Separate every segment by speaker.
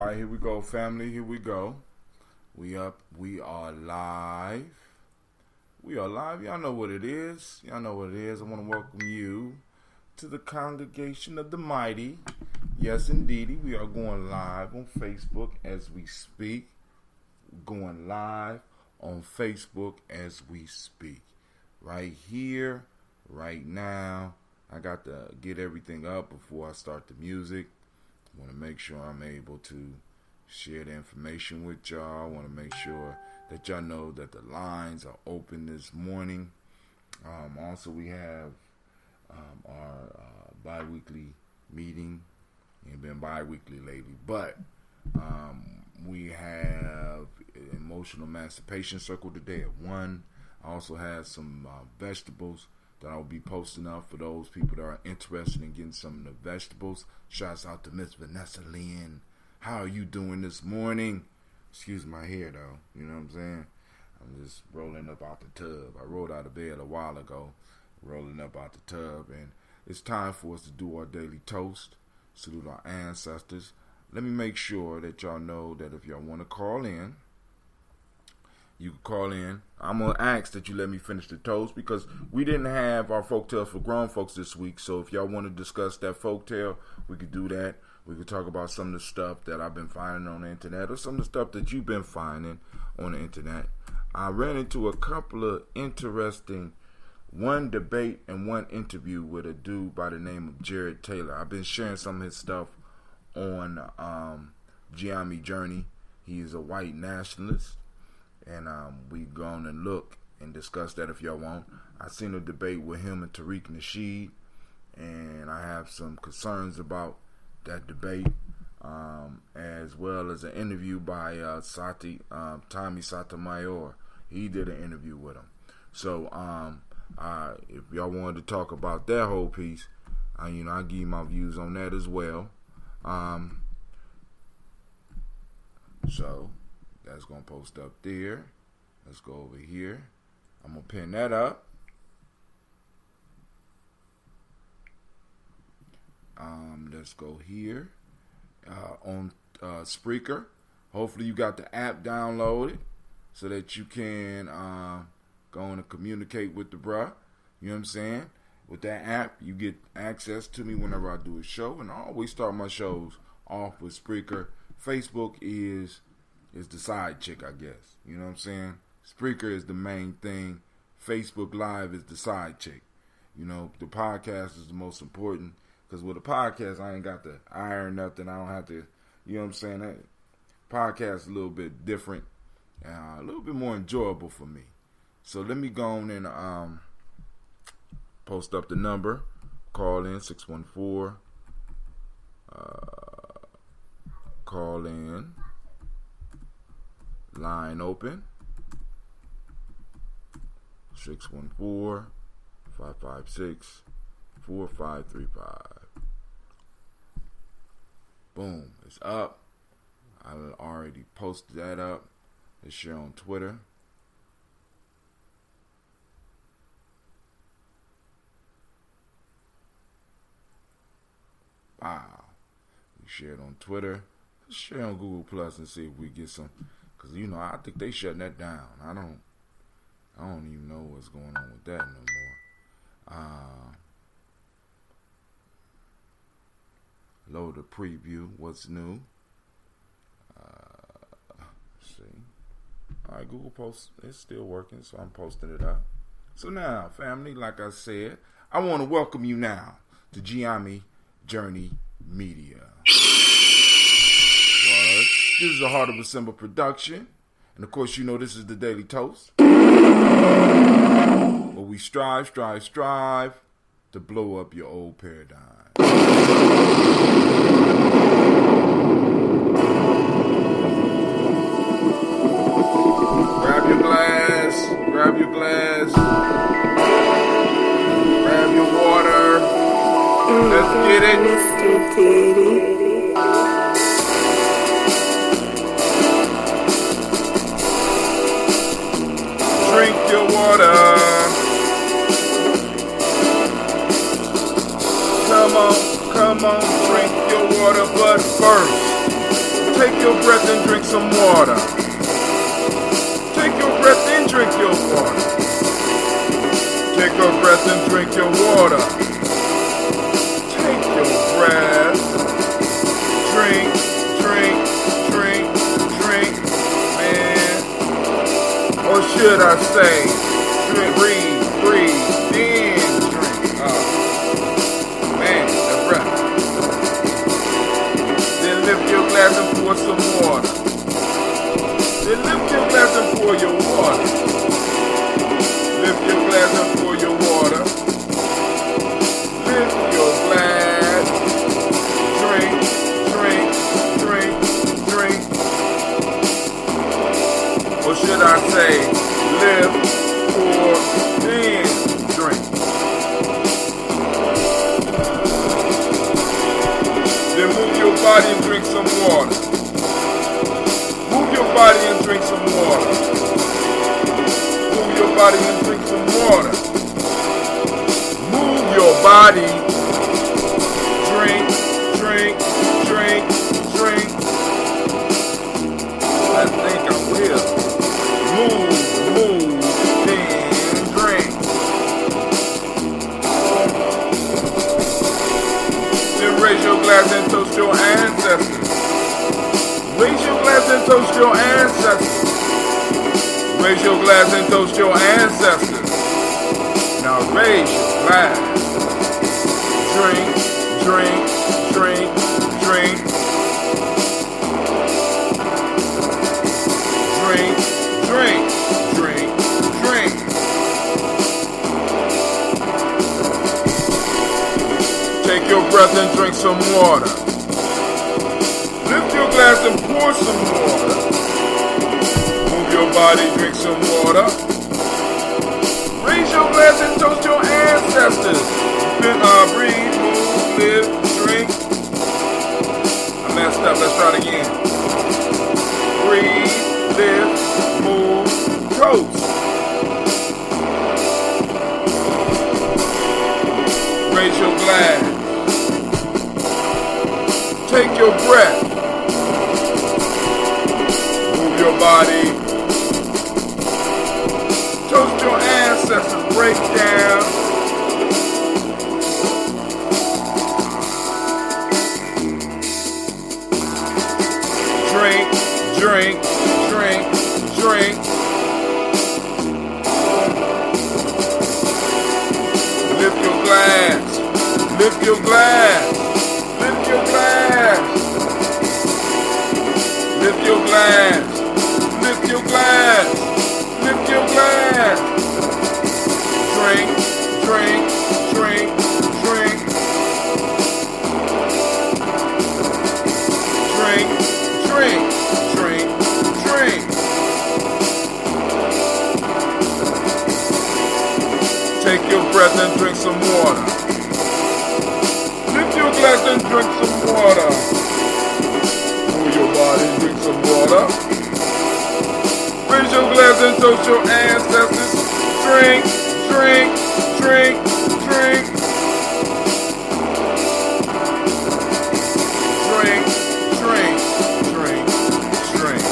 Speaker 1: All right, here we go, family. Here we go. We up. We are live. We are live. Y'all know what it is. I want to welcome you to the congregation of the mighty. Yes, indeedy. We are going live on Facebook as we speak. Going live on Facebook as we speak. Right here, right now. I got to get everything up before I start the music. I want to make sure I'm able to share the information with y'all. I want to make sure that y'all know that the lines are open this morning. Also, we have our bi-weekly meeting. It's been bi-weekly lately, but we have an emotional emancipation circle today at 1. I also have some vegetables that I'll be posting up for those people that are interested in getting some of the vegetables. Shouts out to Miss Vanessa Lynn. How are you doing this morning? Excuse my hair though, you know what I'm saying? I'm just rolling up out the tub. I rolled out of bed a while ago, rolling up out the tub, and it's time for us to do our daily toast, salute our ancestors. Let me make sure that y'all know that if y'all want to call in, you can call in. I'm going to ask that you let me finish the toast because we didn't have our folktale for grown folks this week. So if y'all want to discuss that folktale, we could do that. We could talk about some of the stuff that I've been finding on the internet or some of the stuff that you've been finding on the internet. I ran into a couple of interesting, one debate and one interview with a dude by the name of Jared Taylor. I've been sharing some of his stuff on Gye-Nyame Journey. He is a white nationalist. And we gone and look and discuss that if y'all want. I seen a debate with him and Tariq Nasheed, and I have some concerns about that debate, as well as an interview by Tommy Sotomayor. He did an interview with him. So if y'all wanted to talk about that whole piece, I give you my views on that as well. So that's going to post up there. Let's go over here. I'm going to pin that up. Let's go here on Spreaker. Hopefully you got the app downloaded so that you can go on and communicate with the bruh. You know what I'm saying? With that app, you get access to me whenever I do a show. And I always start my shows off with Spreaker. Facebook is the side chick, I guess. You know what I'm saying? Spreaker is the main thing. Facebook Live is the side chick. You know, the podcast is the most important. Because with a podcast, I ain't got to iron nothing. I don't have to, you know what I'm saying? That podcast is a little bit different. A little bit more enjoyable for me. So let me go on and post up the number. Call in 614. Call in. Line open. 614-556-4535. Boom. It's up. I already posted that up. Let's share on Twitter. Wow. We shared on Twitter. Let's share on Google Plus and see if we get some. Because, I think they shutting that down. I don't even know what's going on with that no more. Load a preview. What's new? Let's see. All right, Google Post. It's still working, so I'm posting it up. So now, family, like I said, I want to welcome you now to Gye-Nyame Journey Media. This is a Heart of December production. And of course, this is the Daily Toast. Where we strive to blow up your old paradigm. Grab your glass. Grab your water. Let's get it. Drink your water. Come on, drink your water, but first, take Take your breath and drink some water. Take your breath and drink your water. Take your breath and drink your water. Take your breath. Drink, drink, drink, drink, man. Or should I say, drink, breathe, then drink. Man, that breath. Then lift your glass and pour some water. Then lift your glass and pour your water. Lift your glass and pour your water. Lift your glass. Drink, drink, drink, drink. Or should I say, lift, pour, then drink. Then move your body and drink some water. Move your body and drink some water. Move your body and drink some water. Move your body. Drink, drink, drink, drink. I think I will. Move, then drink. Then raise your glass and toast your ancestors. Raise your glass and toast your ancestors. Raise your glass and toast your ancestors. Now raise your glass. Drink, drink, drink, drink. Drink, drink, drink, drink. Take your breath and drink some water. Lift your glass and pour some water. Move your body, drink some water. Raise your glass and toast your ancestors. Then breathe, move, live, drink. I messed up, let's try it again. Breathe, live, move, toast. Raise your glass. Take your breath. Move your body. Toast your ancestors. Break down. Drink, drink, drink, drink. Lift your glass. Lift your glass. Lift your glass. Lift your glass. Lift your glass. Lift your glass. Drink, drink, drink, drink. Drink, drink, drink, drink. Take your breath and drink some water. Lift your glass and drink some water. Move your body, drink some water. Raise your glass and toast your ancestors. Drink, drink, drink, drink. Drink, drink, drink, drink.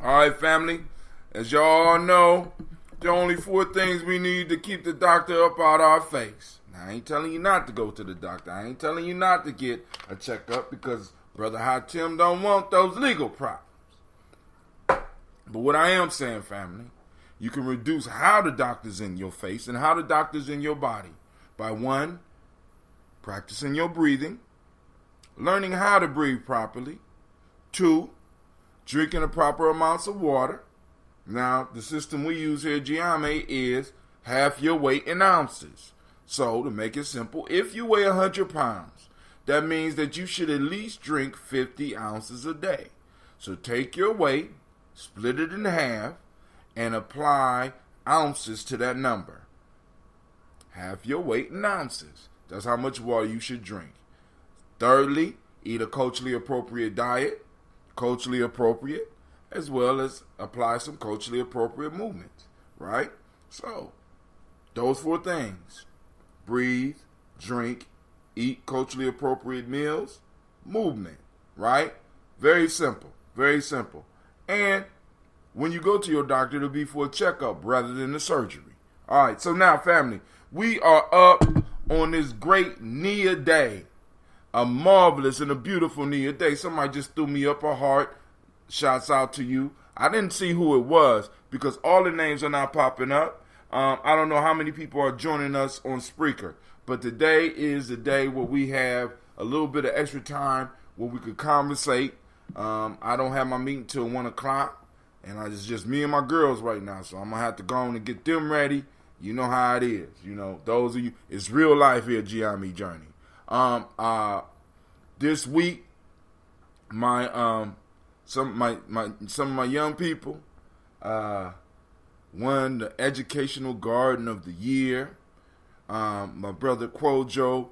Speaker 1: Alright, family. As y'all know, there are only 4 things we need to keep the doctor up out our face. Now, I ain't telling you not to go to the doctor. I ain't telling you not to get a checkup because Brother Hatim don't want those legal problems. But what I am saying, family, you can reduce how the doctor's in your face and how the doctor's in your body by 1, practicing your breathing, learning how to breathe properly, 2, drinking the proper amounts of water. Now, the system we use here at Gye-Nyame is half your weight in ounces. So, to make it simple, if you weigh 100 pounds, that means that you should at least drink 50 ounces a day. So, take your weight, split it in half, and apply ounces to that number. Half your weight in ounces. That's how much water you should drink. Thirdly, eat a culturally appropriate diet, culturally appropriate, as well as apply some culturally appropriate movements, right? So, those 4 things: breathe, drink, eat culturally appropriate meals, movement, right? Very simple, very simple. And when you go to your doctor, it'll be for a checkup rather than a surgery. All right, so now, family, we are up on this great Nia Day, a marvelous and a beautiful Nia Day. Somebody just threw me up a heart. Shouts out to you. I didn't see who it was because all the names are not popping up. I don't know how many people are joining us on Spreaker, but today is the day where we have a little bit of extra time where we could conversate. I don't have my meeting till 1 o'clock, and it's just me and my girls right now, so I'm going to have to go on and get them ready. You know how it is. You know, those of you, it's real life here at Gye-Nyame Journey. This week, some of my young people won the Educational Garden of the Year. My brother Quojo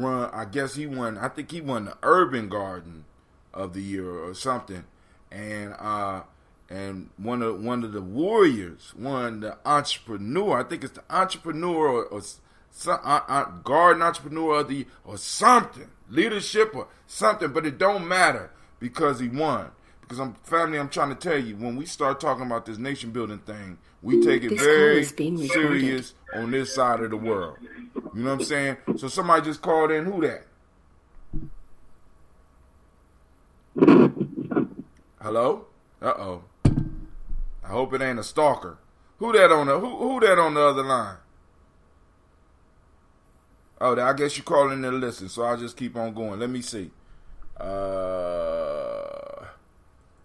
Speaker 1: I think he won the Urban Garden of the Year or something. And one of the Warriors won the Entrepreneur. I think it's the Entrepreneur or some Garden Entrepreneur of the Year or something. Leadership or something, but it don't matter because he won. Because I'm trying to tell you, when we start talking about this nation building thing, we take it very serious on this side of the world. You know what I'm saying? So somebody just called in. Who that? Hello? Uh-oh. I hope it ain't a stalker. Who that on the other line? Oh, I guess you're calling in to listen, so I'll just keep on going. Let me see.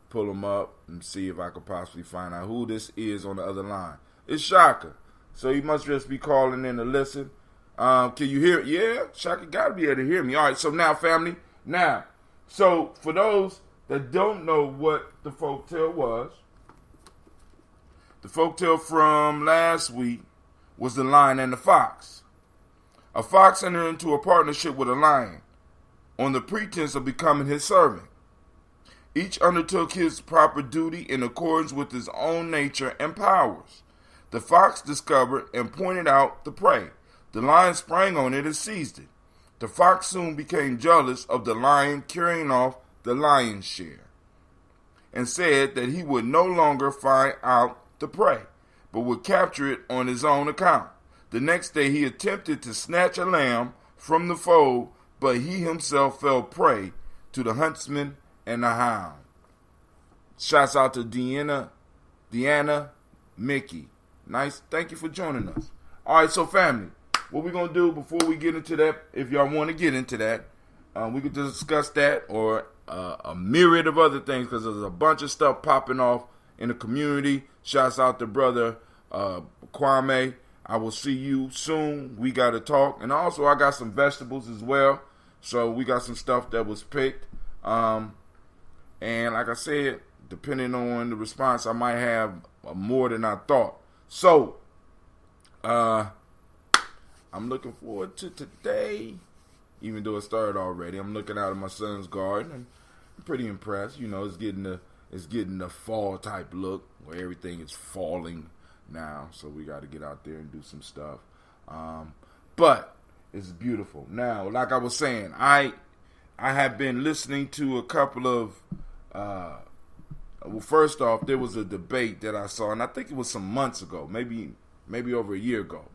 Speaker 1: Pull them up and see if I could possibly find out who this is on the other line. It's Shaka. So he must just be calling in to listen. Can you hear it? Yeah, Shaka got to be able to hear me. All right, so now, family. So for those that don't know what the folktale was, the folktale from last week was The Lion and the Fox. A fox entered into a partnership with a lion on the pretense of becoming his servant. Each undertook his proper duty in accordance with his own nature and powers. The fox discovered and pointed out the prey. The lion sprang on it and seized it. The fox soon became jealous of the lion carrying off the lion's share and said that he would no longer find out the prey, but would capture it on his own account. The next day he attempted to snatch a lamb from the fold, but he himself fell prey to the huntsman and the hound. Shouts out to Deanna, Mickey. Nice. Thank you for joining us. All right, so family, what we're going to do before we get into that, if y'all want to get into that, we could discuss that or a myriad of other things because there's a bunch of stuff popping off in the community. Shouts out to brother Kwame. I will see you soon. We got to talk. And also, I got some vegetables as well. So we got some stuff that was picked. And like I said, depending on the response, I might have more than I thought. So, I'm looking forward to today, even though it started already. I'm looking out of my son's garden, and I'm pretty impressed. You know, it's getting the fall type look where everything is falling now. So we got to get out there and do some stuff. But it's beautiful. Now, like I was saying, I have been listening to a couple of, well, first off, there was a debate that I saw, and I think it was some months ago, maybe over a year ago,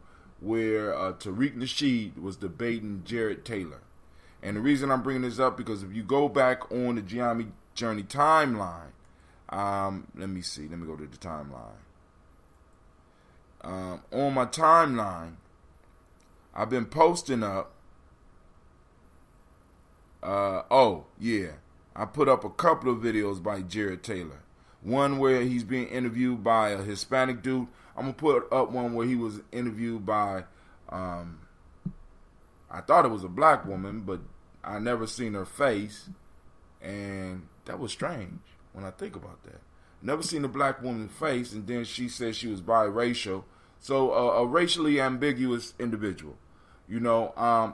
Speaker 1: where Tariq Nasheed was debating Jared Taylor. And the reason I'm bringing this up, because if you go back on the Gye-Nyame Journey timeline, let me see, let me go to the timeline. On my timeline, I've been posting up, I put up a couple of videos by Jared Taylor. One where he's being interviewed by a Hispanic dude. I'm going to put up one where he was interviewed by, I thought it was a black woman, but I never seen her face. And that was strange when I think about that. Never seen a black woman's face, and then she said she was biracial. So a racially ambiguous individual, you know.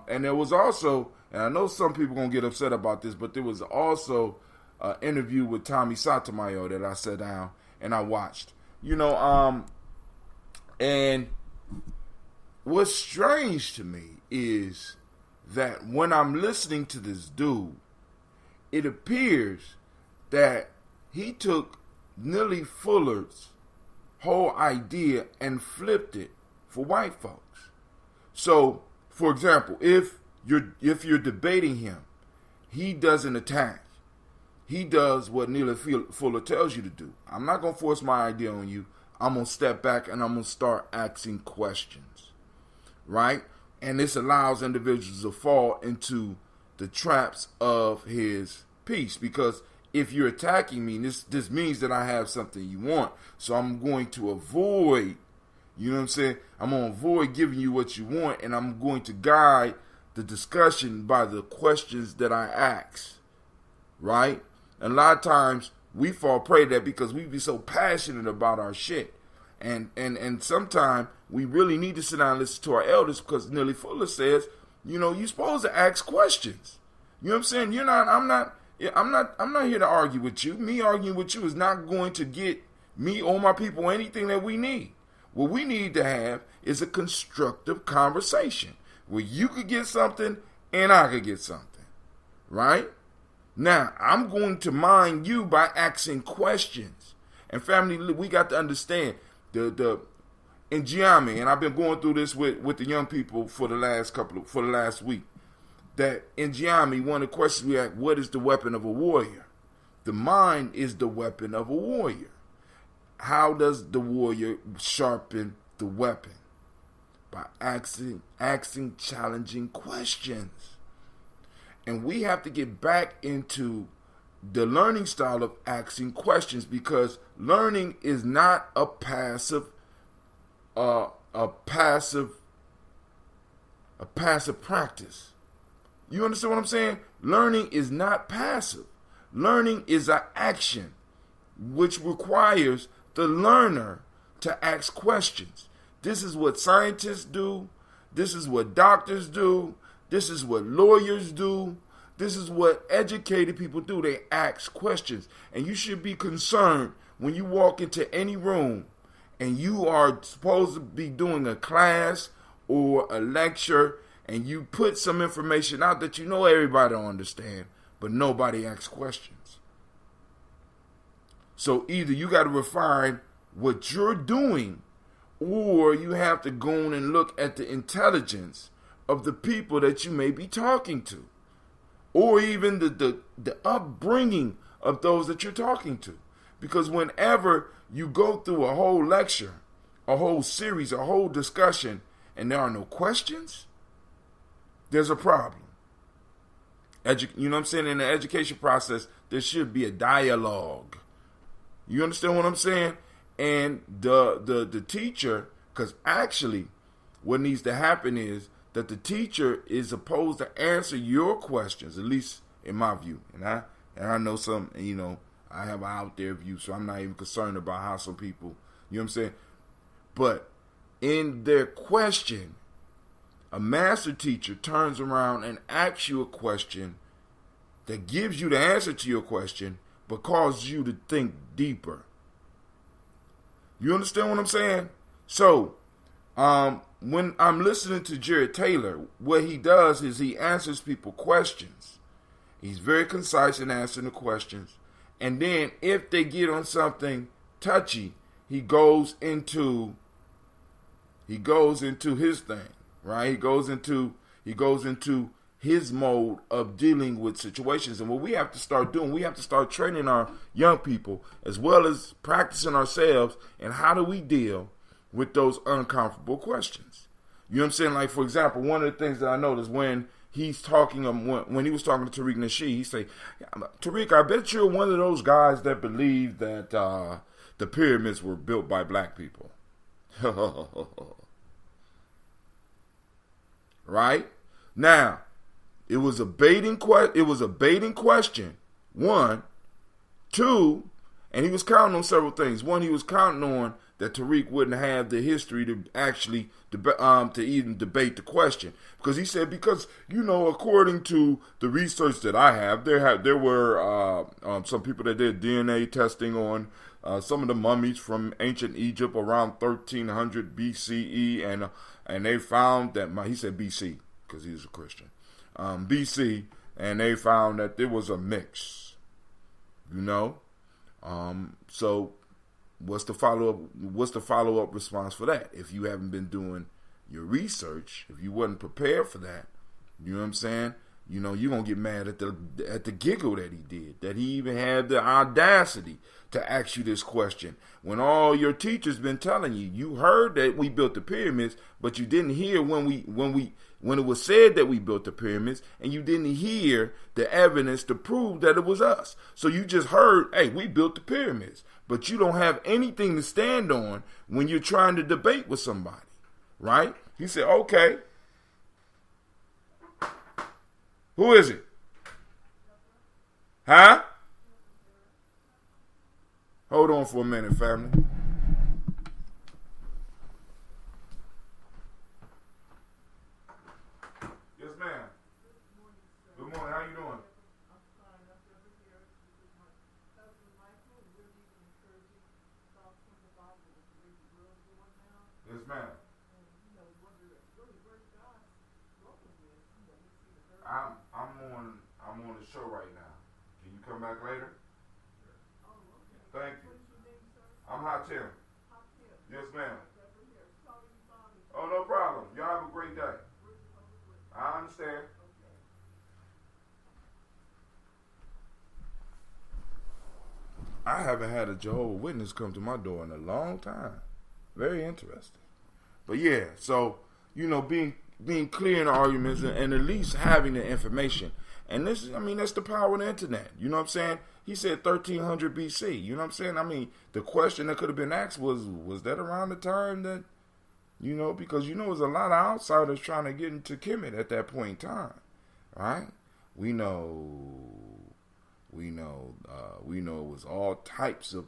Speaker 1: And there was also, and I know some people going to get upset about this, but there was also an interview with Tommy Sotomayor that I sat down and I watched. You know, and what's strange to me is that when I'm listening to this dude, it appears that he took Neely Fuller's whole idea and flipped it for white folks. So, for example, if you're debating him, he doesn't attack. He does what Neely Fuller tells you to do. I'm not going to force my idea on you. I'm going to step back and I'm going to start asking questions. Right? And this allows individuals to fall into the traps of his piece. Because if you're attacking me, this means that I have something you want. So I'm going to avoid, you know what I'm saying? I'm going to avoid giving you what you want, and I'm going to guide the discussion by the questions that I ask. Right? And a lot of times we fall prey to that because we be so passionate about our shit. And sometimes we really need to sit down and listen to our elders, because Neely Fuller says, you know, you're supposed to ask questions. You know what I'm saying? I'm not here to argue with you. Me arguing with you is not going to get me or my people anything that we need. What we need to have is a constructive conversation where you could get something and I could get something. Right? Now, I'm going to mind you by asking questions. And family, we got to understand in Gye-Nyame, and I've been going through this with the young people for the last week, that in Gye-Nyame, one of the questions we ask, what is the weapon of a warrior? The mind is the weapon of a warrior. How does the warrior sharpen the weapon? By asking challenging questions. And we have to get back into the learning style of asking questions, because learning is not a passive practice. You understand what I'm saying? Learning is not passive. Learning is an action which requires the learner to ask questions. This is what scientists do. This is what doctors do. This is what lawyers do. This is what educated people do. They ask questions. And you should be concerned when you walk into any room and you are supposed to be doing a class or a lecture, and you put some information out that you know everybody don't understand, but nobody asks questions. So either you got to refine what you're doing, or you have to go in and look at the intelligence of the people that you may be talking to, or even the upbringing of those that you're talking to. Because whenever you go through a whole lecture, a whole series, a whole discussion, and there are no questions, there's a problem. You know what I'm saying? In the education process, there should be a dialogue. You understand what I'm saying? And the teacher, because actually what needs to happen is that the teacher is supposed to answer your questions, at least in my view. And I know some, you know, I have an out there view, so I'm not even concerned about how some people, you know what I'm saying? But in their question, a master teacher turns around and asks you a question that gives you the answer to your question, but causes you to think deeper. You understand what I'm saying? So, when I'm listening to Jared Taylor, what he does is he answers people questions. He's very concise in answering the questions. And then if they get on something touchy, he goes into his thing, right? He goes into his mode of dealing with situations. And what we have to start doing, we have to start training our young people as well as practicing ourselves. And how do we deal with those uncomfortable questions? You know what I'm saying? Like, for example, one of the things that I noticed when he's talking, when he was talking to Tariq Nasheed, he say, Tariq, I bet you're one of those guys that believe that the pyramids were built by black people. Right? Now, it was a baiting question. One, two, and he was counting on several things. One, he was counting on that Tariq wouldn't have the history to actually to even debate the question, because he said, because according to the research that I have, there were some people that did DNA testing on some of the mummies from ancient Egypt around 1300 BCE, and they found that he said BC because he was a Christian. BC, and they found that there was a mix. So what's the follow up response for that? If you haven't been doing your research, if you wasn't prepared for that, you know what I'm saying? You're gonna get mad at the giggle that he did, that he even had the audacity to ask you this question when all your teachers been telling you. You heard that we built the pyramids, but you didn't hear when it was said that we built the pyramids, and you didn't hear the evidence to prove that it was us. So you just heard, hey, we built the pyramids, but you don't have anything to stand on when you're trying to debate with somebody, right? He said, okay. Who is it? Huh? Hold on for a minute, family. Yes, ma'am. Good morning. How you doing? Yes, ma'am. I'm on the show right now. Can you come back later? Thank you. I'm Hot Tim. Yes, ma'am. Oh, no problem. Y'all have a great day. I understand. I haven't had a Jehovah's Witness come to my door in a long time. Very interesting. But yeah, so, being clear in the arguments and at least having the information. And that's the power of the internet. You know what I'm saying? He said 1300 BC. You know what I'm saying? I mean, the question that could have been asked was that around the time that, because there's a lot of outsiders trying to get into Kemet at that point in time, right? We know it was all types of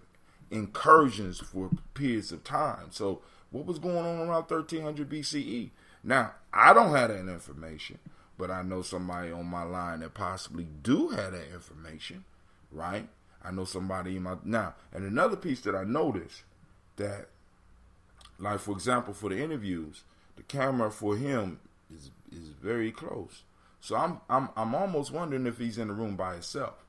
Speaker 1: incursions for periods of time. So what was going on around 1300 BCE? Now, I don't have that information, but I know somebody on my line that possibly do have that information, right? I know somebody now, and another piece that I noticed that, like for example, for the interviews, the camera for him is very close. So I'm almost wondering if he's in the room by himself.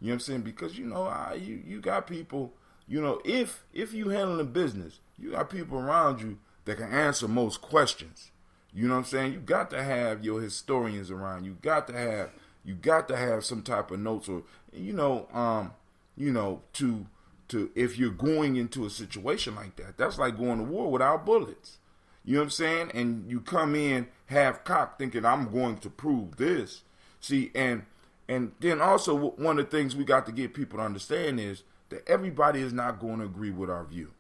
Speaker 1: You know what I'm saying? Because you got people, if you handling business, you got people around you that can answer most questions. You know what I'm saying? You got to have your historians around. You got to have some type of notes, or to if you're going into a situation like that. That's like going to war without bullets. You know what I'm saying? And you come in half cocked thinking I'm going to prove this. See, and then also one of the things we got to get people to understand is that everybody is not going to agree with our view.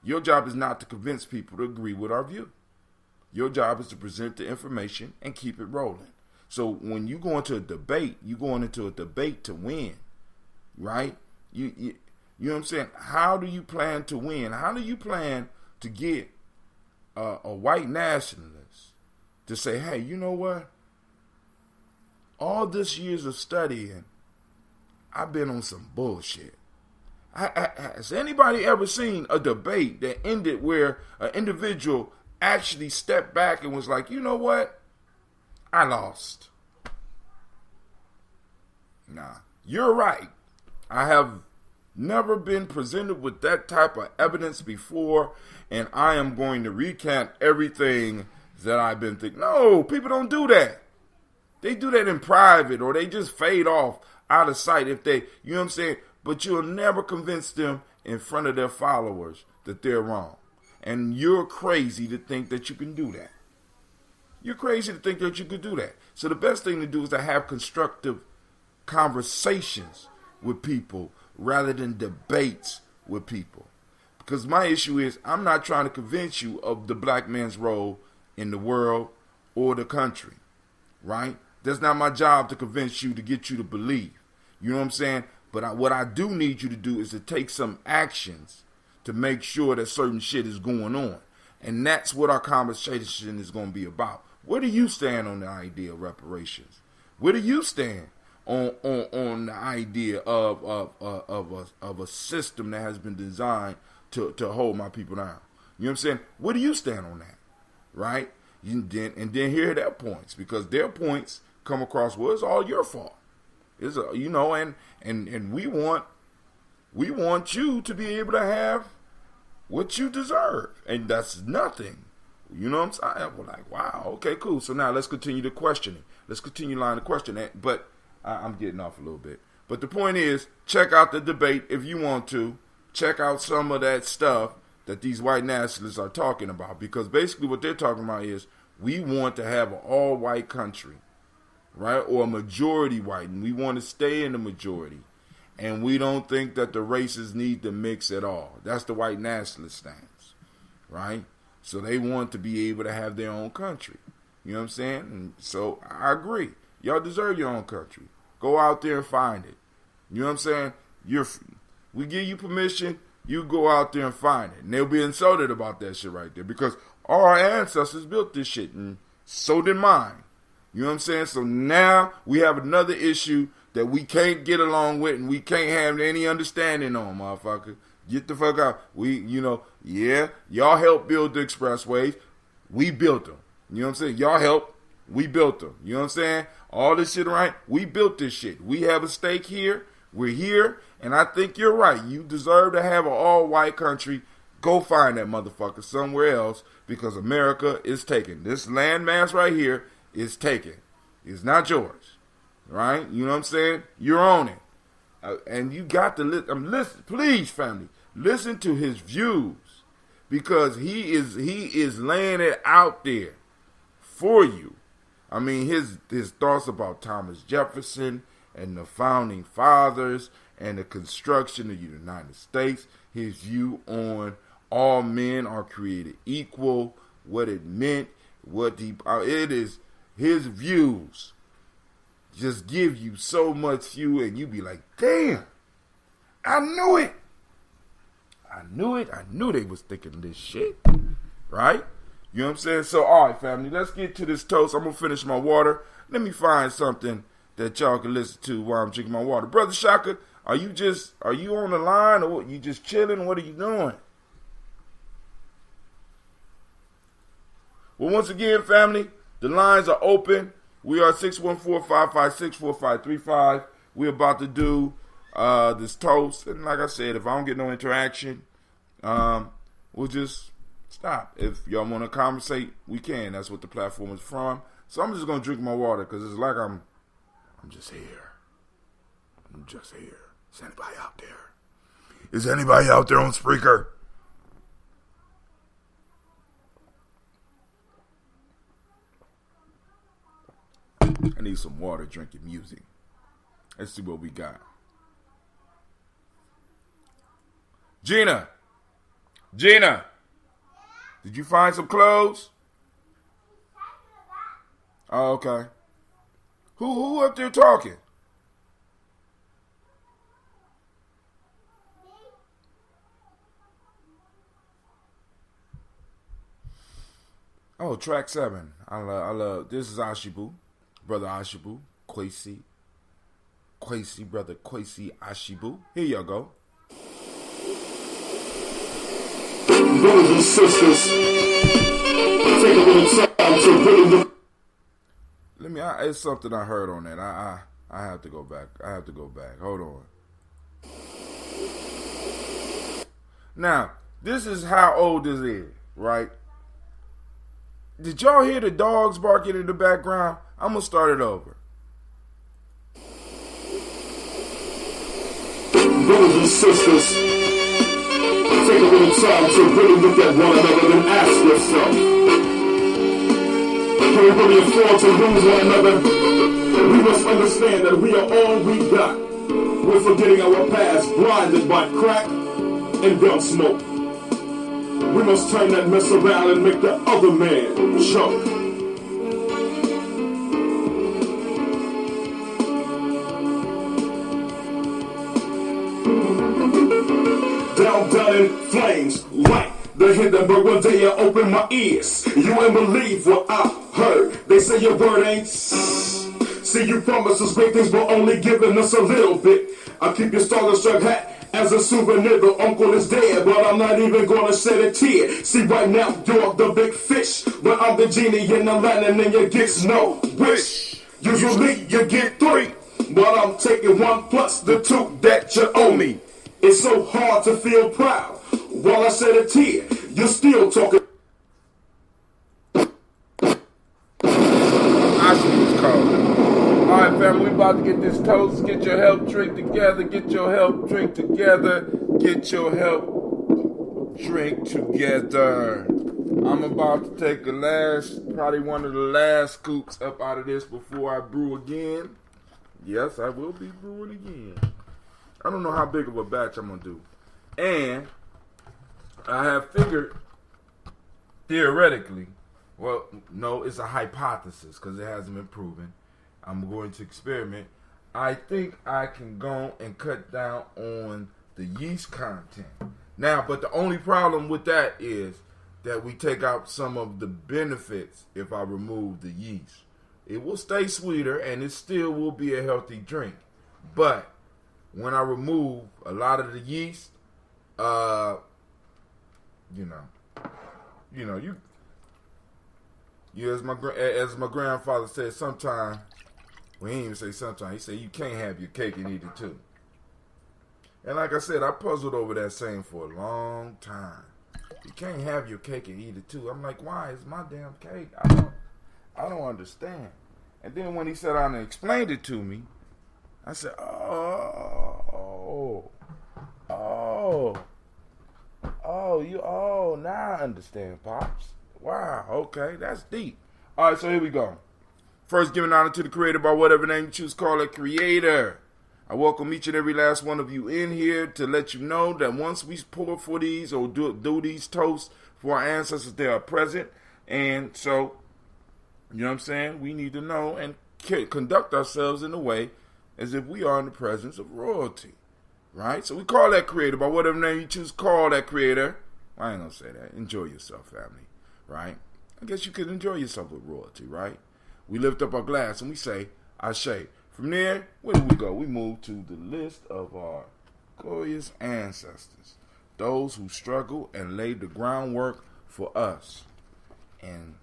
Speaker 1: Your job is not to convince people to agree with our view. Your job is to present the information and keep it rolling. So when you go into a debate, you're going into a debate to win, right? You know what I'm saying? How do you plan to win? How do you plan to get a white nationalist to say, hey, you know what? All this years of studying, I've been on some bullshit. Has anybody ever seen a debate that ended where an individual actually stepped back and was like, you know what? I lost. Nah, you're right. I have never been presented with that type of evidence before, and I am going to recant everything that I've been thinking. No, people don't do that. They do that in private, or they just fade off out of sight if they, you know what I'm saying? But you'll never convince them in front of their followers that they're wrong. And you're crazy to think that you can do that. You're crazy to think that you could do that. So the best thing to do is to have constructive conversations with people rather than debates with people. Because my issue is I'm not trying to convince you of the black man's role in the world or the country, right? That's not my job to convince you, to get you to believe. You know what I'm saying? But what I do need you to do is to take some actions to make sure that certain shit is going on. And that's what our conversation is going to be about. Where do you stand on the idea of reparations? Where do you stand on the idea of a system that has been designed to hold my people down? You know what I'm saying? Where do you stand on that? Right? and then hear their points, because their points come across, well, it's all your fault. And we want you to be able to have what you deserve, and that's nothing. You know what I'm saying? We're like, wow, okay, cool. So now let's continue the questioning. Let's continue line of questioning. But I'm getting off a little bit. But the point is, check out the debate if you want to. Check out some of that stuff that these white nationalists are talking about, because basically what they're talking about is we want to have an all-white country, right, or a majority white, and we want to stay in the majority, and we don't think that the races need to mix at all. That's the white nationalist stance, right? So they want to be able to have their own country. You know what I'm saying? And so I agree. Y'all deserve your own country. Go out there and find it. You know what I'm saying? We give you permission. You go out there and find it. And they'll be insulted about that shit right there, because our ancestors built this shit, and so did mine. You know what I'm saying? So now we have another issue that we can't get along with, and we can't have any understanding on, motherfucker. Get the fuck out. Y'all helped build the expressways. We built them. You know what I'm saying? Y'all helped. We built them. You know what I'm saying? All this shit, right? We built this shit. We have a stake here. We're here. And I think you're right. You deserve to have an all-white country. Go find that motherfucker somewhere else, because America is taken. This landmass right here is taken. It's not yours. Right? You know what I'm saying? You're on it. And you got to listen. Please, family, listen to his views, because he is laying it out there for you. I mean, his thoughts about Thomas Jefferson and the founding fathers and the construction of the United States, his view on all men are created equal, what it meant, it is his views just give you so much fuel, and you be like, damn, I knew it. I knew they was thinking this shit, right? You know what I'm saying? So, all right, family, let's get to this toast. I'm going to finish my water. Let me find something that y'all can listen to while I'm drinking my water. Brother Shaka, are you on the line, or you just chilling? What are you doing? Well, once again, family, the lines are open. We are 614-556-4535. We're about to do this toast. And like I said, if I don't get no interaction, we'll just stop. If y'all want to conversate, we can. That's what the platform is from. So I'm just going to drink my water, because it's like I'm just here. I'm just here. Is anybody out there? Is anybody out there on Spreaker? I need some water drinking music. Let's see what we got. Gina, did you find some clothes? Oh, okay. Who up there talking? Oh, track 7. I love. This is Ashibu, brother Ashibu, Kwesi, brother Kwesi Ashibu. Here y'all go. Brothers and sisters, take a little time to really look. It's something I heard on that. I have to go back. Hold on. Now, this is how old this is, right? Did y'all hear the dogs barking in the background? I'm going to start it over. Brothers and sisters, take a little time to really look at one another and ask yourself, can we really afford to lose one another? We must understand that we are all we got. We're forgetting our past, blinded by crack and gun smoke. We must turn that mess around and make the other man choke. Down in flames, like the Hindenburg. One day I opened my ears. You ain't believe what I heard. They say your word ain't
Speaker 2: See, you promised us great things, but only giving us a little bit. I keep your Star Strap hat as a souvenir. The uncle is dead, but I'm not even gonna shed a tear. See, right now, you're the big fish, but I'm the genie in the lantern, and you get no wish. Usually, you get 3, but I'm taking 1 plus the 2 that you owe me. It's so hard to feel proud. While I shed a tear, you're still talking.
Speaker 1: I see what's cold. Alright, family, we about to get this toast. Get your help drink together. Get your help drink together. Get your help drink together. I'm about to take probably one of the last scoops up out of this before I brew again. Yes, I will be brewing again. I don't know how big of a batch I'm going to do. And I have figured, theoretically, well, no, it's a hypothesis because it hasn't been proven. I'm going to experiment. I think I can go and cut down on the yeast content. Now, but the only problem with that is that we take out some of the benefits if I remove the yeast. It will stay sweeter and it still will be a healthy drink. But when I remove a lot of the yeast, as my grandfather said, sometimes, well, he didn't even say sometimes, he said you can't have your cake and eat it too. And like I said, I puzzled over that saying for a long time. You can't have your cake and eat it too. I'm like, why? It's my damn cake. I don't understand. And then when he sat down and explained it to me, I said, now I understand, Pops. Wow, okay, that's deep. All right, so here we go. First, giving honor to the creator by whatever name you choose, call it creator. I welcome each and every last one of you in here to let you know that once we pour for these or do these toasts for our ancestors, they are present. And so, you know what I'm saying? We need to know and conduct ourselves in a way as if we are in the presence of royalty, right? So we call that creator by whatever name you choose, call that creator. I ain't gonna say that. Enjoy yourself, family, right? I guess you could enjoy yourself with royalty, right? We lift up our glass and we say, Ashe. From there, where do we go? We move to the list of our glorious ancestors, those who struggled and laid the groundwork for us. And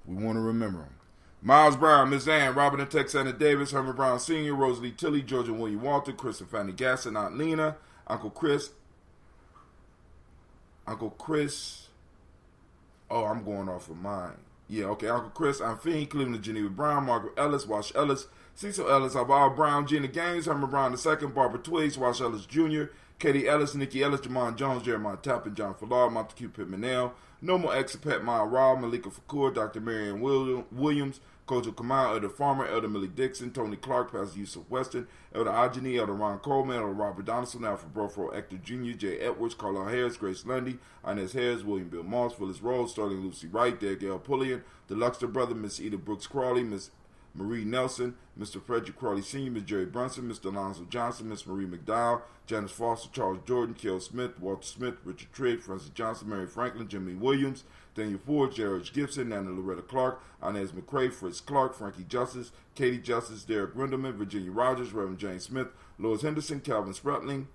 Speaker 1: we want to remember them. Miles Brown, Miss Ann, Robert and Texana Davis, Herman Brown Sr., Rosalie Tilley, George and William Walter, Chris and Fanny Gasson, Aunt Lena, Uncle Chris. Oh, I'm going off of mine. Yeah, okay. Uncle Chris, Aunt Fiend, Cleveland, Geneva Brown, Margaret Ellis, Wash Ellis, Cecil Ellis, Alvar Brown, Gina Gaines, Herman Brown II, Barbara Twiggs, Wash Ellis Jr., Katie Ellis, Nikki Ellis, Jamon Jones, Jeremiah Tappan, John Fallard, Montague Pittman, Normal Expat, Maya Rob, Malika Fakur, Dr. Marion Williams, Kojo Kamal, Elder Farmer, Elder Millie Dixon, Tony Clark, Pastor Yusuf Weston, Elder Ajani, Elder Ron Coleman, Elder Robert Donaldson, Alfred Brofro, Hector Jr., Jay Edwards, Carla Harris, Grace Lundy, Inez Harris, William Bill Moss, Phyllis Rose, Sterling Lucy Wright, Gail Pullian, the Luxter brother, Miss Eda Brooks Crawley, Miss Marie Nelson, Mr. Frederick Crawley Sr., Miss Jerry Brunson, Mr. Alonzo Johnson, Miss Marie McDowell, Janice Foster, Charles Jordan, Kel Smith, Walter Smith, Richard Trigg, Francis Johnson, Mary Franklin, Jimmy Williams, Daniel Ford, Jared Gibson, Nana Loretta Clark, Inez McCrae, Fritz Clark, Frankie Justice, Katie Justice, Derek Grindelman, Virginia Rogers, Reverend James Smith, Lois Henderson, Calvin Spratling,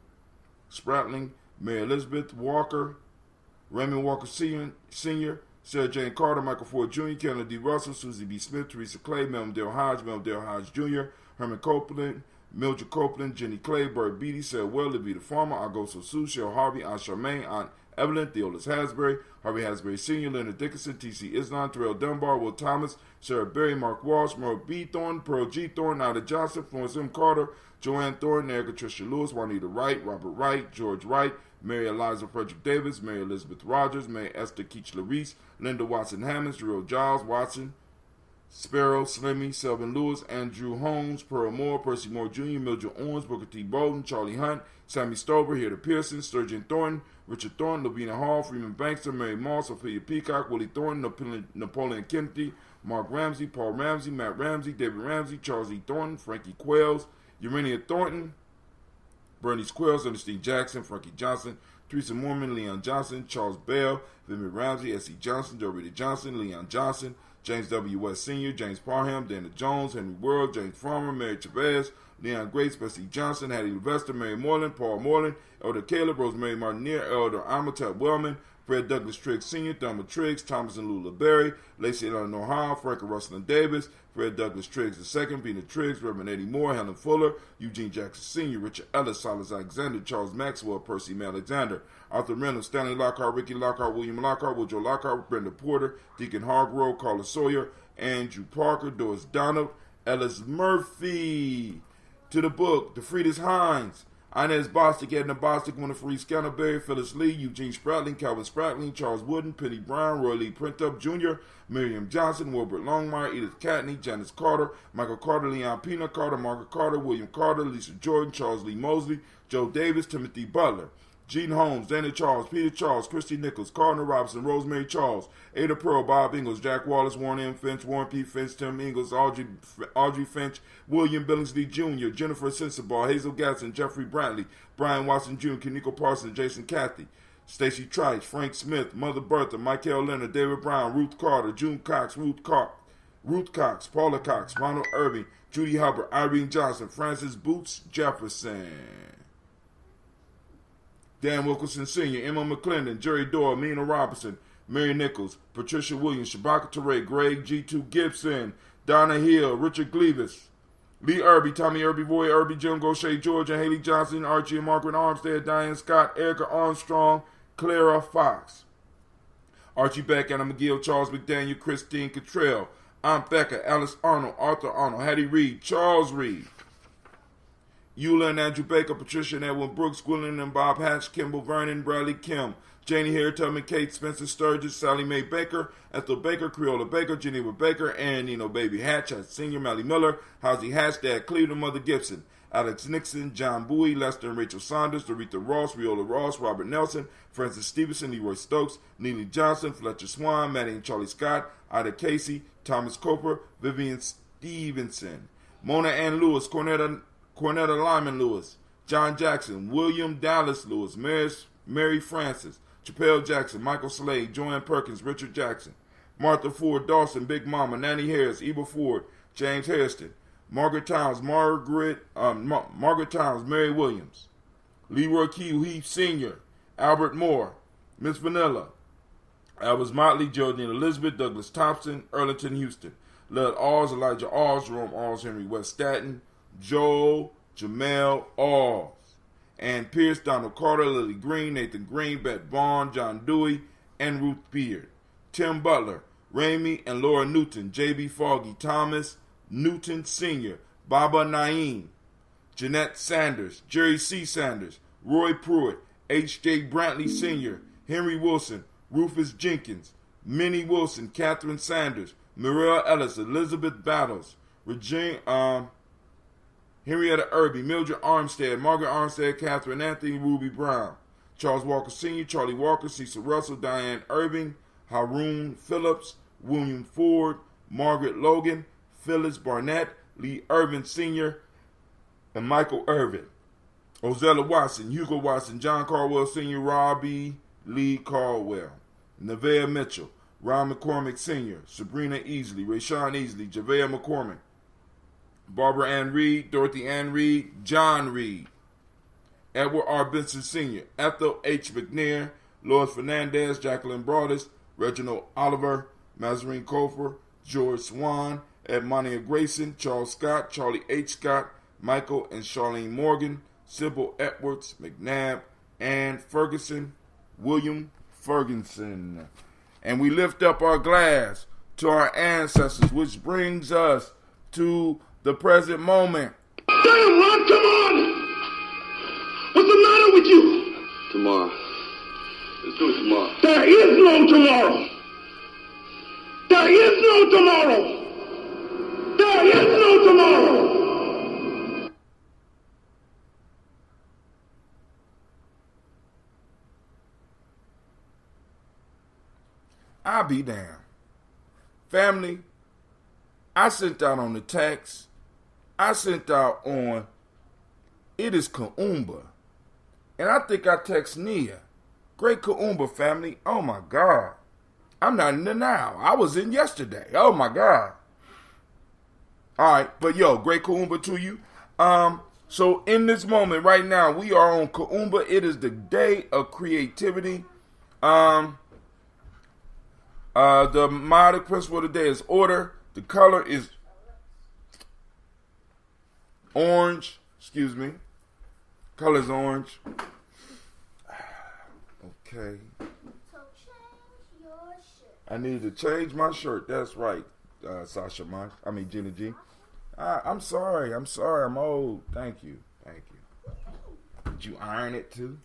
Speaker 1: Mary Elizabeth Walker, Raymond Walker Sr., Sarah Jane Carter, Michael Ford Jr., Kennedy D. Russell, Susie B. Smith, Teresa Clay, Melvin Dale Hodge Jr., Herman Copeland, Mildred Copeland, Jenny Clay, Bert Beatty, Sarah Well, Levita Farmer, Augusto Sue, Cheryl Harvey, Aunt Charmaine, Aunt Evelyn, Theolis Hasbury, Harvey Hasbury Sr., Leonard Dickinson, T.C. Islam, Terrell Dunbar, Will Thomas, Sarah Berry, Mark Walsh, Merle B. Thorne, Pearl G. Thorne, Nada Johnson, Florence M. Carter, Joanne Thorne, Erica Tricia Lewis, Juanita Wright, Robert Wright, George Wright, Mary Eliza Frederick Davis, Mary Elizabeth Rogers, Mary Esther Keachler Reese, Linda Watson Hammonds, Drew Giles Watson, Sparrow, Slimmy, Selvin Lewis, Andrew Holmes, Pearl Moore, Percy Moore Jr., Mildred Owens, Booker T. Bolden, Charlie Hunt, Sammy Stover, Hilda Pearson, Sturgeon Thornton, Richard Thornton, Lavina Hall, Freeman Bankster, Mary Moss, Ophelia Peacock, Willie Thornton, Napoleon Kennedy, Mark Ramsey, Paul Ramsey, Matt Ramsey, David Ramsey, Charles E. Thornton, Frankie Quells, Urania Thornton, Bernice Quells, Ernestine Jackson, Frankie Johnson, Teresa Mormon, Leon Johnson, Charles Bell, Vimy Ramsey, S.E. Johnson, Dorita Johnson, Leon Johnson, James W. West Sr., James Parham, Dana Jones, Henry World, James Farmer, Mary Chavez, Leon Grace, Bessie Johnson, Hattie Levester, Mary Moreland, Paul Moreland, Elder Caleb, Rosemary Martinier, Elder Amatep Wellman, Fred Douglas Triggs Sr., Thelma Triggs, Thomas and Lula Berry, Lacey Eleanor Hall, Frank and Russell Davis, Fred Douglas Triggs II, Vina Triggs, Reverend Eddie Moore, Helen Fuller, Eugene Jackson Sr., Richard Ellis, Silas Alexander, Charles Maxwell, Percy M. Alexander, Arthur Reynolds, Stanley Lockhart, Ricky Lockhart, William Lockhart, Woodrow Lockhart, Brenda Porter, Deacon Hargrove, Carla Sawyer, Andrew Parker, Doris Donald, Ellis Murphy. To the book, DeFridas Hines, Inez Bostic, Edna Bostic, Winifred Scanterberry, Phyllis Lee, Eugene Spratling, Calvin Spratling, Charles Wooden, Penny Brown, Roy Lee Printup Jr., Miriam Johnson, Wilbert Longmire, Edith Catney, Janice Carter, Michael Carter, Leon Pina Carter, Margaret Carter, William Carter, Lisa Jordan, Charles Lee Mosley, Joe Davis, Timothy Butler, Gene Holmes, Dana Charles, Peter Charles, Christy Nichols, Cardinal Robinson, Rosemary Charles, Ada Pearl, Bob Ingalls, Jack Wallace, Warren M. Finch, Warren P. Finch, Tim Ingalls, Audrey Finch, William Billingsley Jr., Jennifer Sensabaugh, Hazel Gatson, Jeffrey Brantley, Brian Watson Jr., Kaniko Parsons, Jason Cathy, Stacy Trice, Frank Smith, Mother Bertha, Michael Leonard, David Brown, Ruth Carter, June Cox, Ruth Cox, Paula Cox, Ronald Irving, Judy Hubbard, Irene Johnson, Francis Boots Jefferson, Dan Wilkerson Sr., Emma McClendon, Jerry Doyle, Mina Robinson, Mary Nichols, Patricia Williams, Shabaka Teray, Greg G2 Gibson, Donna Hill, Richard Gleavis, Lee Irby, Tommy Irby, Roy Irby, Jim Gaucher, George and Haley Johnson, Archie and Margaret Armstead, Diane Scott, Erica Armstrong, Clara Fox, Archie Beck, Anna McGill, Charles McDaniel, Christine Cottrell, Aunt Becca, Alice Arnold, Arthur Arnold, Hattie Reed, Charles Reed, Eula and Andrew Baker, Patricia and Edwin Brooks, Gwendolyn and Bob Hatch, Kimball Vernon, Bradley Kim, Janie Hare, Tubman Kate, Spencer Sturgis, Sally Mae Baker, Ethel Baker, Creola Baker, Geneva Baker, and Nino Baby Hatch, Senior, Mally Miller, Howsey Hatch, Dad Cleveland, Mother Gibson, Alex Nixon, John Bowie, Lester and Rachel Saunders, Doretha Ross, Riola Ross, Robert Nelson, Francis Stevenson, Leroy Stokes, Neely Johnson, Fletcher Swan, Maddie and Charlie Scott, Ida Casey, Thomas Coper, Vivian Stevenson, Mona Ann Lewis, Cornetta Lyman Lewis, John Jackson, William Dallas Lewis, Mary Francis, Chappelle Jackson, Michael Slade, Joanne Perkins, Richard Jackson, Martha Ford, Dawson, Big Mama, Nanny Harris, Eva Ford, James Hairston, Margaret Towns, Margaret Towns, Mary Williams, Leroy Q. Heath Sr., Albert Moore, Miss Vanilla, Albert Motley, Geraldine Elizabeth, Douglas Thompson, Erlington Houston, Lud Alls, Elijah Alls, Jerome Alls, Henry West Staten, Joel Jamel Alls, Ann Pierce, Donald Carter, Lily Green, Nathan Green, Bette Vaughn, John Dewey, and Ruth Beard, Tim Butler, Ramey and Laura Newton, J.B. Foggy, Thomas Newton Sr., Baba Naeem, Jeanette Sanders, Jerry C. Sanders, Roy Pruitt, H.J. Brantley Sr., Henry Wilson, Rufus Jenkins, Minnie Wilson, Catherine Sanders, Muriel Ellis, Elizabeth Battles, Henrietta Irby, Mildred Armstead, Margaret Armstead, Catherine Anthony, Ruby Brown, Charles Walker Sr., Charlie Walker, Cecil Russell, Diane Irving, Haroon Phillips, William Ford, Margaret Logan, Phyllis Barnett, Lee Irvin Sr., and Michael Irvin, Ozella Watson, Hugo Watson, John Caldwell Sr., Robbie Lee Caldwell, Nevaeh Mitchell, Ron McCormick Sr., Sabrina Easley, Rayshawn Easley, Javea McCormick, Barbara Ann Reed, Dorothy Ann Reed, John Reed, Edward R. Benson Sr., Ethel H. McNair, Lois Fernandez, Jacqueline Broadus, Reginald Oliver, Mazarine Cofer, George Swan, Edmonia Grayson, Charles Scott, Charlie H. Scott, Michael and Charlene Morgan, Sybil Edwards, McNabb, Ann Ferguson, William Ferguson. And we lift up our glass to our ancestors, which brings us to the present moment.
Speaker 2: Damn, Ron, come on! What's the matter with you?
Speaker 3: Tomorrow. Let's do it tomorrow.
Speaker 2: There is no tomorrow. There is no tomorrow. There is no tomorrow.
Speaker 1: I'll be damned. Family, I sent out on the text. I sent out on It is Kaumba. And I think I text Nia. Great Kaumba family. Oh my God. I'm not in the now. I was in yesterday. Oh my God. All right, but yo, great Kaumba to you. So in this moment right now, we are on Kaumba. It is the day of creativity. The modic principle of the day is order. The color is orange. Excuse me. Color is orange. Okay.
Speaker 4: So change your shirt.
Speaker 1: I need to change my shirt. That's right, Sasha Mosh. Jenna G. I'm sorry. I'm old. Thank you. Did you iron it too?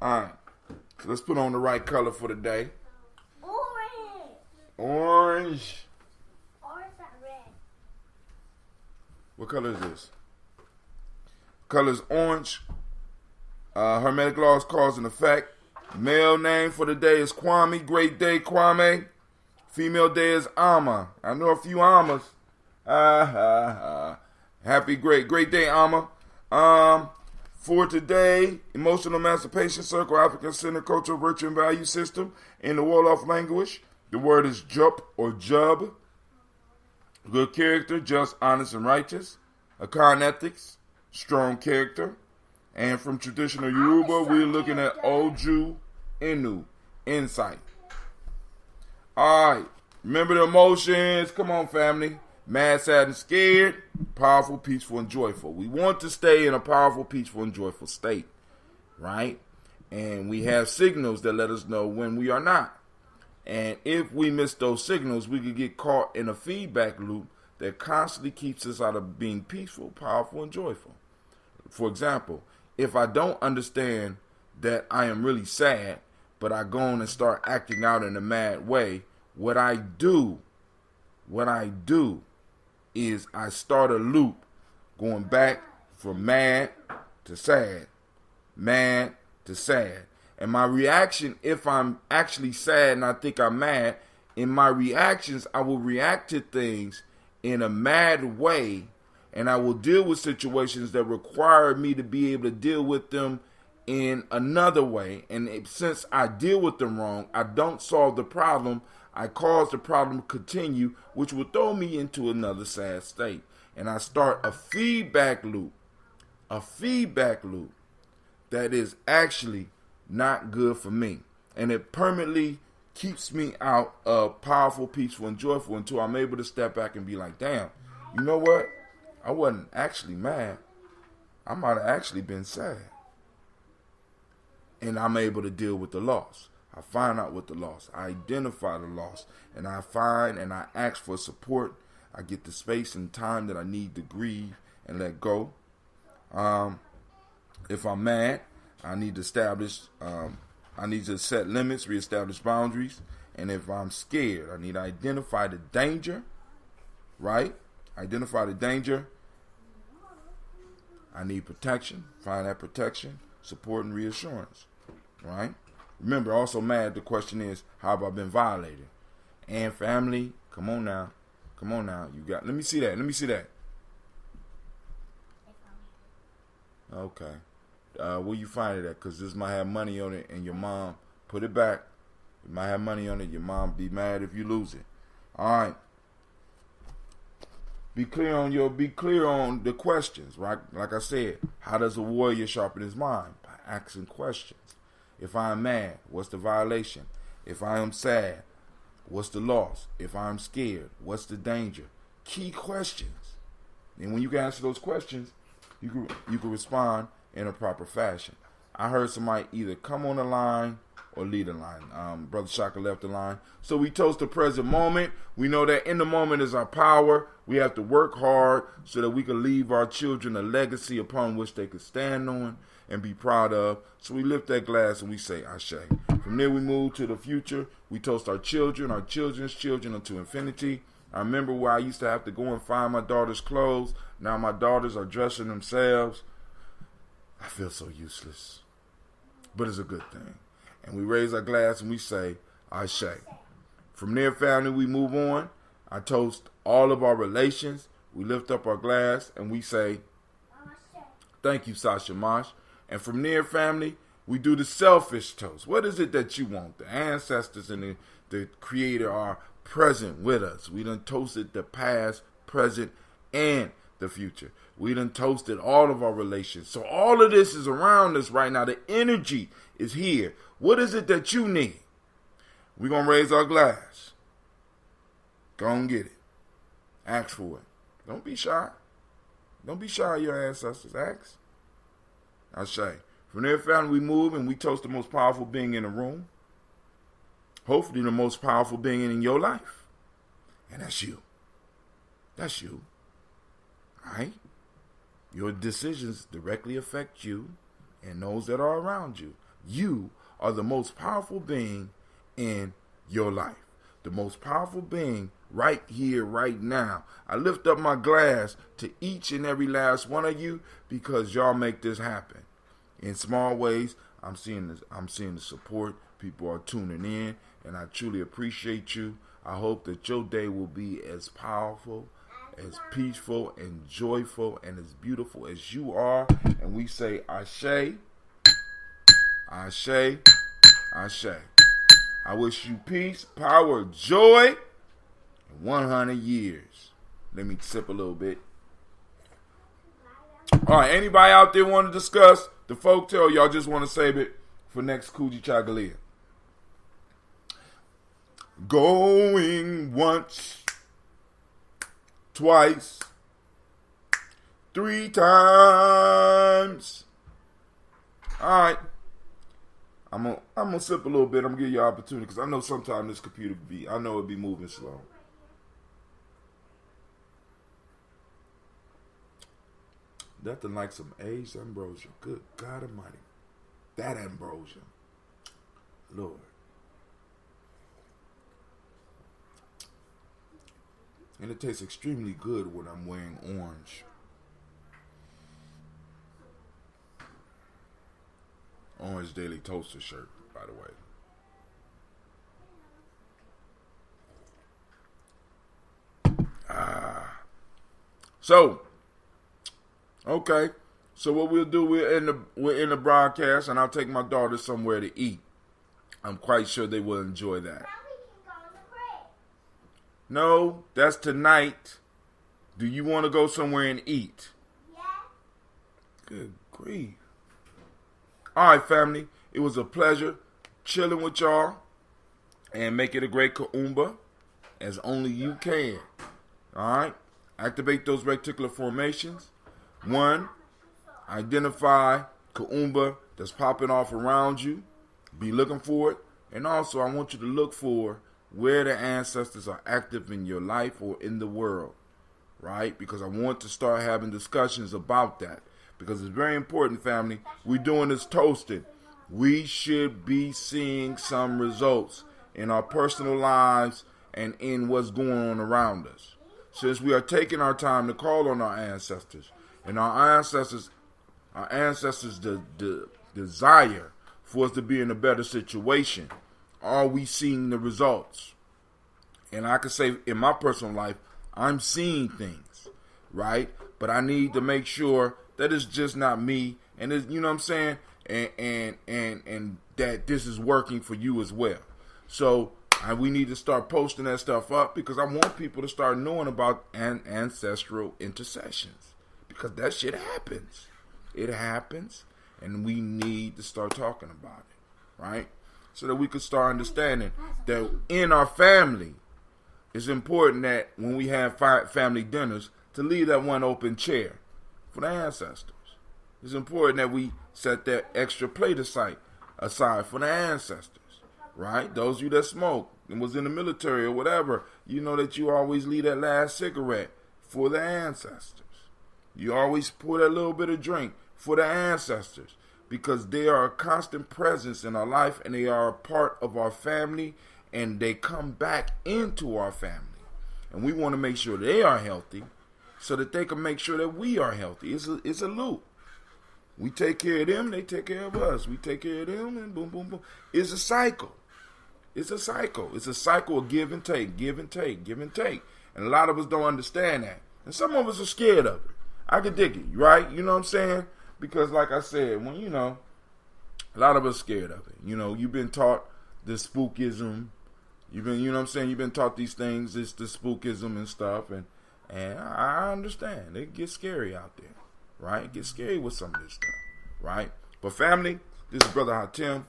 Speaker 1: All right. So let's put on the right color for the day.
Speaker 4: Orange.
Speaker 1: Orange.
Speaker 4: Or is that red?
Speaker 1: What color is this? Color is orange. Hermetic law is cause and effect. Male name for the day is Kwame. Great day, Kwame. Female day is Amma. I know a few Ammas. Happy great day, Amma. For today, emotional emancipation circle, African Center cultural virtue and value system in the Wolof language. The word is jup or jub. Good character, just, honest, and righteous. Akan ethics, strong character. And from traditional Yoruba, we're looking at Oju Inu, insight. All right, remember the emotions. Come on, family. Mad, sad, and scared. Powerful, peaceful, and joyful. We want to stay in a powerful, peaceful, and joyful state, right? And we have signals that let us know when we are not. And if we miss those signals, we could get caught in a feedback loop that constantly keeps us out of being peaceful, powerful, and joyful. For example, if I don't understand that I am really sad, but I go on and start acting out in a mad way, what I do is I start a loop going back from mad to sad, mad to sad. And my reaction, if I'm actually sad and I think I'm mad, in my reactions, I will react to things in a mad way, and I will deal with situations that require me to be able to deal with them in another way. And since I deal with them wrong, I don't solve the problem. I cause the problem to continue, which will throw me into another sad state. And I start a feedback loop that is actually not good for me. And it permanently keeps me out of powerful, peaceful, and joyful until I'm able to step back and be like, damn, you know what? I wasn't actually mad. I might have actually been sad. And I'm able to deal with the loss. I find out what the loss. I identify the loss. And I find and I ask for support. I get the space and time that I need to grieve and let go. If I'm mad, I need to set limits, reestablish boundaries. And if I'm scared, I need to identify the danger, right? Identify the danger. I need protection, find that protection, support, and reassurance, right? Remember, also mad, the question is, how have I been violated? And family, come on now. Let me see that. Okay. Where you find it at? Because this might have money on it, and your mom, put it back. It might have money on it. Your mom be mad if you lose it. All right. Be clear on the questions, right? Like I said, how does a warrior sharpen his mind? By asking questions. If I am mad, what's the violation? If I am sad, what's the loss? If I'm scared, what's the danger? Key questions. And when you can answer those questions, you can respond in a proper fashion. I heard somebody either come on the line or lead the line. Brother Shaka left the line. So we toast the present moment. We know that in the moment is our power. We have to work hard so that we can leave our children a legacy upon which they can stand on and be proud of. So we lift that glass and we say, Ashe. From there we move to the future. We toast our children, our children's children unto infinity. I remember where I used to have to go and find my daughter's clothes. Now my daughters are dressing themselves. I feel so useless. But it's a good thing. And we raise our glass and we say, Ashe. From there, family, we move on. I toast all of our relations. We lift up our glass and we say, thank you, Sasha Mosh. And from there, family, We do the selfish toast. What is it that you want? The ancestors and the Creator are present with us. We done toasted the past, present, and the future. We done toasted all of our relations. So all of this is around us right now. The energy is here. What is it that you need? We're going to raise our glass. Go and get it. Ask for it. Don't be shy. Don't be shy of your ancestors. Ask. I say. From their family, we move and we toast the most powerful being in the room. Hopefully the most powerful being in your life. And that's you. That's you. Right? Your decisions directly affect you and those that are around you. You are the most powerful being in your life. The most powerful being right here, right now. I lift up my glass to each and every last one of you because y'all make this happen. In small ways, I'm seeing the support. People are tuning in, and I truly appreciate you. I hope that your day will be as powerful, as peaceful, and joyful, and as beautiful as you are. And we say, Ashe, Ashe, Ashe. I wish you peace, power, joy, and 100 years. Let me sip a little bit. All right, anybody out there want to discuss the folktale? Y'all just want to save it for next Kuji Chagalia. Going once, twice, 3 times. All right. I'm gonna sip a little bit. I'm gonna give you an opportunity because I know sometimes this computer it'll be moving slow. Nothing like some aged ambrosia. Good God Almighty, that ambrosia, Lord. And it tastes extremely good when I'm wearing orange. Orange Daily Toaster shirt, by the way. So, okay. So what we'll do, we're in the broadcast, and I'll take my daughter somewhere to eat. I'm quite sure they will enjoy that. No, that's tonight. Do you want to go somewhere and eat?
Speaker 4: Yeah.
Speaker 1: Good grief. All right, family. It was a pleasure chilling with y'all and make it a great Kaumba as only you can. All right. Activate those reticular formations. 1, identify Kaumba that's popping off around you. Be looking for it. And also, I want you to look for where the ancestors are active in your life or in the world. Right? Because I want to start having discussions about that. Because it's very important, family. We're doing this toasting. We should be seeing some results in our personal lives and in what's going on around us. Since we are taking our time to call on our ancestors, and our ancestors desire for us to be in a better situation, are we seeing the results? And I can say in my personal life, I'm seeing things, right? But I need to make sure that it's just not me, and it's, you know what I'm saying, and that this is working for you as well. So we need to start posting that stuff up because I want people to start knowing about ancestral intercessions because that shit happens. It happens, and we need to start talking about it, right? So that we can start understanding that in our family, it's important that when we have family dinners to leave that one open chair for the ancestors. It's important that we set that extra plate aside for the ancestors, right? Those of you that smoke and was in the military or whatever, you know that you always leave that last cigarette for the ancestors. You always pour that little bit of drink for the ancestors because they are a constant presence in our life and they are a part of our family and they come back into our family. And we want to make sure they are healthy so that they can make sure that we are healthy. It's a loop. We take care of them, they take care of us. We take care of them, and boom, boom, boom. It's a cycle. It's a cycle. It's a cycle of give and take, give and take, give and take. And a lot of us don't understand that. And some of us are scared of it. I can dig it, right? You know what I'm saying? Because like I said, when A lot of us scared of it. You know, you've been taught this spookism. You've been, you know what I'm saying? You've been taught these things. It's the spookism and stuff. And I understand. It gets scary out there, right? It gets scary with some of this stuff, right? But family, this is Brother Hatim.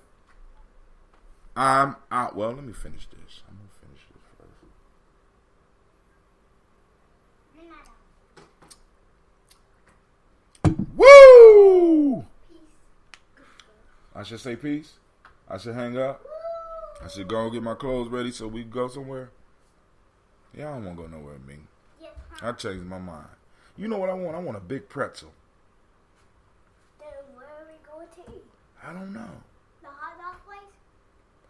Speaker 1: I'm out. Well, let me finish this. I'm going to finish this first. Woo! I should say peace. I should hang up. I should go and get my clothes ready so we can go somewhere. Yeah, I don't want to go nowhere with me. I changed my mind. You know what I want? I want a big pretzel.
Speaker 4: Then where are we going to eat?
Speaker 1: I don't know.
Speaker 4: The hot dog place?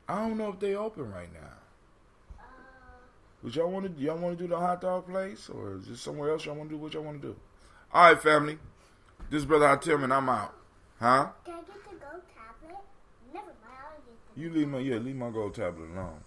Speaker 1: I don't know if they open right now. Would y'all want to do the hot dog place, or is there somewhere else y'all want to do what y'all want to do? All right, family. This is Brother Hatim, and I'm out. Huh?
Speaker 4: Can I get the gold tablet? Never mind, I'll get the
Speaker 1: You leave my gold tablet alone.